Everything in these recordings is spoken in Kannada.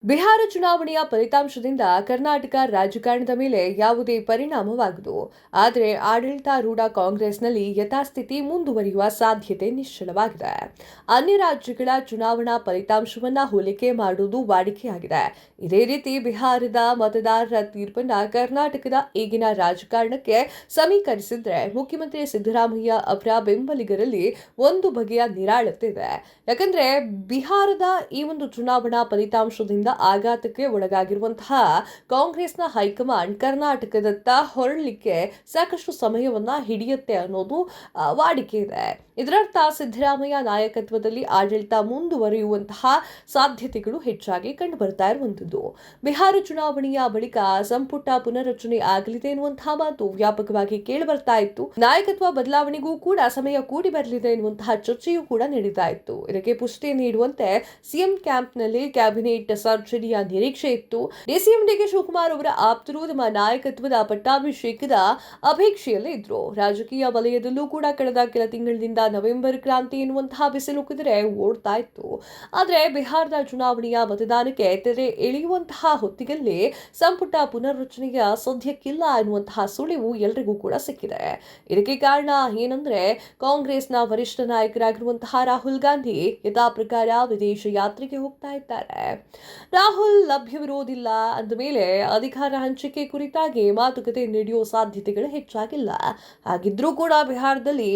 ಬಿಹಾರ ಚುನಾವಣೆಯ ಫಲಿತಾಂಶದಿಂದ ಕರ್ನಾಟಕ ರಾಜಕಾರಣದ ಮೇಲೆ ಯಾವುದೇ ಪರಿಣಾಮವಾಗದು. ಆದರೆ ಆಡಳಿತಾರೂಢ ಕಾಂಗ್ರೆಸ್ನಲ್ಲಿ ಯಥಾಸ್ಥಿತಿ ಮುಂದುವರಿಯುವ ಸಾಧ್ಯತೆ ನಿಶ್ಚಲವಾಗಿದೆ. ಅನ್ಯ ರಾಜ್ಯಗಳ ಚುನಾವಣಾ ಫಲಿತಾಂಶವನ್ನ ಹೋಲಿಕೆ ಮಾಡುವುದು ವಾಡಿಕೆಯಾಗಿದೆ. ಇದೇ ರೀತಿ ಬಿಹಾರದ ಮತದಾರರ ತೀರ್ಪನ್ನ ಕರ್ನಾಟಕದ ಈಗಿನ ರಾಜಕಾರಣಕ್ಕೆ ಸಮೀಕರಿಸಿದ್ರೆ ಮುಖ್ಯಮಂತ್ರಿ ಸಿದ್ದರಾಮಯ್ಯ ಅವರ ಬೆಂಬಲಿಗರಲ್ಲಿ ಒಂದು ಬಗೆಯ ನಿರಾಳತೆ ಇದೆ. ಯಾಕಂದ್ರೆ ಬಿಹಾರದ ಈ ಒಂದು ಚುನಾವಣಾ ಫಲಿತಾಂಶದಿಂದ ಆಘಾತಕ್ಕೆ ಒಳಗಾಗಿರುವಂತಹ ಕಾಂಗ್ರೆಸ್ನ ಹೈಕಮಾಂಡ್ ಕರ್ನಾಟಕದತ್ತ ಹೊರಳಲಿಕ್ಕೆ ಸಾಕಷ್ಟು ಸಮಯವನ್ನ ಹಿಡಿಯುತ್ತೆ ಅನ್ನೋದು ವಾಡಿಕೆ ಇದೆ. ಇದರರ್ಥ ಸಿದ್ದರಾಮಯ್ಯ ನಾಯಕತ್ವದಲ್ಲಿ ಆಡಳಿತ ಮುಂದುವರಿಯುವಂತಹ ಸಾಧ್ಯತೆಗಳು ಹೆಚ್ಚಾಗಿ ಕಂಡು ಬರ್ತಾ ಇರುವಂತದ್ದು. ಬಿಹಾರ ಚುನಾವಣೆಯ ಬಳಿಕ ಸಂಪುಟ ಪುನರ್ರಚನೆ ಆಗಲಿದೆ ಎನ್ನುವಂತಹ ಮಾತು ವ್ಯಾಪಕವಾಗಿ ಕೇಳಿ ಬರ್ತಾ ಇತ್ತು. ನಾಯಕತ್ವ ಬದಲಾವಣೆಗೂ ಕೂಡ ಸಮಯ ಕೂಡಿ ಬರಲಿದೆ ಎನ್ನುವಂತಹ ಚರ್ಚೆಯೂ ಕೂಡ ನಡೀತಾ ಇತ್ತು. ಇದಕ್ಕೆ ಪುಷ್ಟಿ ನೀಡುವಂತೆ ಸಿಎಂ ಕ್ಯಾಂಪ್ನಲ್ಲಿ ಕ್ಯಾಬಿನೆಟ್ ಸರ್ಜರಿಯ ನಿರೀಕ್ಷೆ ಇತ್ತು. ಡಿಸಿಎಂ ಡಿಕೆ ಶಿವಕುಮಾರ್ ಅವರ ಆಪ್ತರು ತಮ್ಮ ನಾಯಕತ್ವದ ಪಟ್ಟಾಭಿಷೇಕದ ಅಪೇಕ್ಷೆಯಲ್ಲೇ ಇದ್ರು. ರಾಜಕೀಯ ವಲಯದಲ್ಲೂ ಕೂಡ ಕಳೆದ ಕೆಲ ತಿಂಗಳಿಂದ ನವೆಂಬರ್ ಕ್ರಾಂತಿ ಎನ್ನುವಂತಹ ಬಿಸಿಲು ಕುದುರೆ ಓಡ್ತಾ ಇತ್ತು. ಆದರೆ ಬಿಹಾರದ ಚುನಾವಣೆಯ ಮತದಾನಕ್ಕೆ ತೆರೆ ಎಳೆಯುವಂತಹ ಹೊತ್ತಿನಲ್ಲಿ ಸಂಪುಟ ಪುನರ್ರಚನೆಯ ಸದ್ಯಕ್ಕಿಲ್ಲ ಎನ್ನುವಂತಹ ಸುಳಿವು ಎಲ್ಲರಿಗೂ ಕೂಡ ಸಿಕ್ಕಿದೆ. ಇದಕ್ಕೆ ಕಾರಣ ಏನಂದ್ರೆ ಕಾಂಗ್ರೆಸ್ನ ವರಿಷ್ಠ ನಾಯಕರಾಗಿರುವಂತಹ ರಾಹುಲ್ ಗಾಂಧಿ ಯಥಾ ಪ್ರಕಾರ ವಿದೇಶ ಯಾತ್ರೆಗೆ ಹೋಗ್ತಾ ಇದ್ದಾರೆ. ರಾಹುಲ್ ಲಭ್ಯವಿರುವುದಿಲ್ಲ ಅಂದ ಮೇಲೆ ಅಧಿಕಾರ ಹಂಚಿಕೆ ಕುರಿತಾಗಿ ಮಾತುಕತೆ ನಡೆಯುವ ಸಾಧ್ಯತೆಗಳು ಹೆಚ್ಚಾಗಿಲ್ಲ. ಹಾಗಿದ್ರೂ ಕೂಡ ಬಿಹಾರದಲ್ಲಿ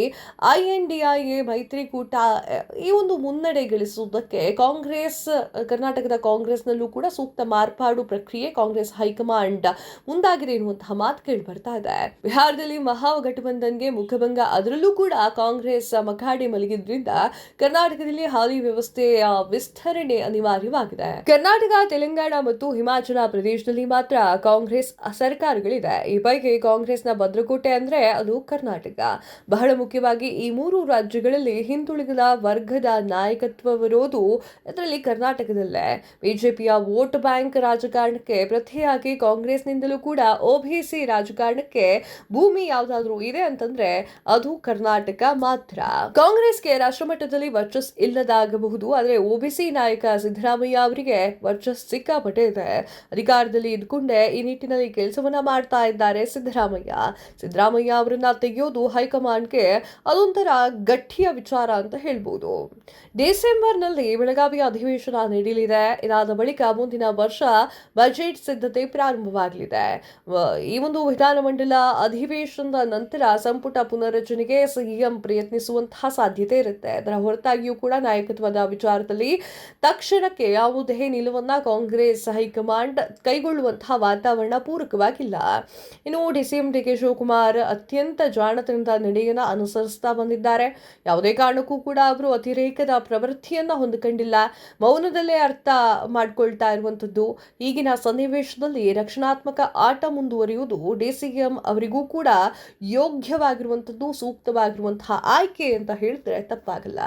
INDIA ಮೈತ್ರಿಕೂಟ ಈ ಒಂದು ಮುನ್ನಡೆ ಗಳಿಸುವುದಕ್ಕೆ ಕರ್ನಾಟಕದ ಕಾಂಗ್ರೆಸ್ನಲ್ಲೂ ಕೂಡ ಸೂಕ್ತ ಮಾರ್ಪಾಡು ಪ್ರಕ್ರಿಯೆ ಕಾಂಗ್ರೆಸ್ ಹೈಕಮಾಂಡ್ ಮುಂದಾಗಿದೆ ಎನ್ನುವಂತಹ ಮಾತು ಕೇಳಿ ಬರ್ತಾ ಇದೆ. ಬಿಹಾರದಲ್ಲಿ ಮಹಾಗಠಬಂಧನ್ಗೆ ಮುಖಭಂಗ, ಅದರಲ್ಲೂ ಕೂಡ ಕಾಂಗ್ರೆಸ್ ಮಖಾಡೆ ಮಲಗಿದ್ರಿಂದ ಕರ್ನಾಟಕದಲ್ಲಿ ಹಾಲಿ ವ್ಯವಸ್ಥೆಯ ವಿಸ್ತರಣೆ ಅನಿವಾರ್ಯವಾಗಿದೆ. ಕರ್ನಾಟಕ, ತೆಲಂಗಾಣ ಮತ್ತು ಹಿಮಾಚಲ ಪ್ರದೇಶದಲ್ಲಿ ಮಾತ್ರ ಕಾಂಗ್ರೆಸ್ ಸರ್ಕಾರಗಳಿದೆ. ಈ ಪೈಕಿ ಕಾಂಗ್ರೆಸ್ನ ಭದ್ರಕೋಟೆ ಅಂದ್ರೆ ಅದು ಕರ್ನಾಟಕ. ಬಹಳ ಮುಖ್ಯವಾಗಿ ಈ ಮೂರು ರಾಜ್ಯಗಳಲ್ಲಿ ಹಿಂದುಳಿದ ವರ್ಗದ ನಾಯಕತ್ವವಿರೋದು ಇದರಲ್ಲಿ ಕರ್ನಾಟಕದಲ್ಲೇ. ಬಿಜೆಪಿಯ ವೋಟ್ ಬ್ಯಾಂಕ್ ರಾಜಕಾರಣಕ್ಕೆ ಪ್ರತಿಯಾಗಿ ಕಾಂಗ್ರೆಸ್ನಿಂದಲೂ ಕೂಡ OBC ರಾಜಕಾರಣಕ್ಕೆ ಭೂಮಿ ಯಾವುದಾದ್ರೂ ಇದೆ ಅಂತಂದ್ರೆ ಅದು ಕರ್ನಾಟಕ ಮಾತ್ರ. ಕಾಂಗ್ರೆಸ್ಗೆ ರಾಷ್ಟ್ರಮಟ್ಟದಲ್ಲಿ ವರ್ಚಸ್ ಇಲ್ಲದಾಗಬಹುದು, ಆದರೆ OBC ನಾಯಕ ಸಿದ್ದರಾಮಯ್ಯ ಅವರಿಗೆ ವರ್ಚಸ್ ಸಿಕ್ಕಾಪಟ್ಟೆ ಇದೆ. ಅಧಿಕಾರದಲ್ಲಿ ಇದ್ಕೊಂಡೇ ಈ ನಿಟ್ಟಿನಲ್ಲಿ ಕೆಲಸವನ್ನ ಮಾಡ್ತಾ ಇದ್ದಾರೆ ಸಿದ್ದರಾಮಯ್ಯ ಅವರನ್ನ ತೆಗೆಯೋದು ಹೈಕಮಾಂಡ್ಗೆ ಅದೊಂಥರ ಗಟ್ಟಿಯ ವಿಚಾರ ಅಂತ ಹೇಳ್ಬೋದು. ಡಿಸೆಂಬರ್ನಲ್ಲಿ ಬೆಳಗಾವಿಯ ಅಧಿವೇಶನ ನಡೆಯಲಿದೆ. ಇದಾದ ಬಳಿಕ ಮುಂದಿನ ವರ್ಷ ಬಜೆಟ್ ಸಿದ್ಧತೆ ಪ್ರಾರಂಭವಾಗಲಿದೆ. ಈ ಒಂದು ವಿಧಾನಮಂಡಲ ಅಧಿವೇಶನದ ನಂತರ ಸಂಪುಟ ಪುನರ್ರಚನೆಗೆ ಸಿಎಂ ಪ್ರಯತ್ನಿಸುವಂತಹ ಸಾಧ್ಯತೆ ಇರುತ್ತೆ. ಅದರ ಹೊರತಾಗಿಯೂ ಕೂಡ ನಾಯಕತ್ವದ ವಿಚಾರದಲ್ಲಿ ತಕ್ಷಣಕ್ಕೆ ಯಾವುದೇ ನಿಲುವನ್ನ ಕಾಂಗ್ರೆಸ್ ಹೈಕಮಾಂಡ್ ಕೈಗೊಳ್ಳುವಂತಹ ವಾತಾವರಣ ಪೂರಕವಾಗಿಲ್ಲ. ಇನ್ನು ಡಿಸಿಎಂ ಡಿಕೆ ಶಿವಕುಮಾರ್ ಅತ್ಯಂತ ಜಾಣತನದ ನಡೆಯನ್ನ ಅನುಸರಿಸ್ತಾ ಬಂದಿದ್ದಾರೆ. ಯಾವುದೇ ಕಾರಣಕ್ಕೂ ಕೂಡ ಅವರು ಅತಿರೇಕದ ಪ್ರವೃತ್ತಿಯನ್ನ ಹೊಂದಿಕೊಂಡಿಲ್ಲ. ಮೌನದಲ್ಲೇ ಅರ್ಥ ಮಾಡ್ಕೊಳ್ತಾ ಇರುವಂತದ್ದು. ಈಗಿನ ಸನ್ನಿವೇಶದಲ್ಲಿ ರಕ್ಷಣಾತ್ಮಕ ಆಟ ಮುಂದುವರಿಯುವುದು ಡಿಸಿಎಂ ಅವರಿಗೂ ಕೂಡ ಯೋಗ್ಯವಾಗಿರುವಂತದ್ದು, ಸೂಕ್ತವಾಗಿರುವಂತಹ ಆಯ್ಕೆ ಅಂತ ಹೇಳಿದ್ರೆ ತಪ್ಪಾಗಲ್ಲ.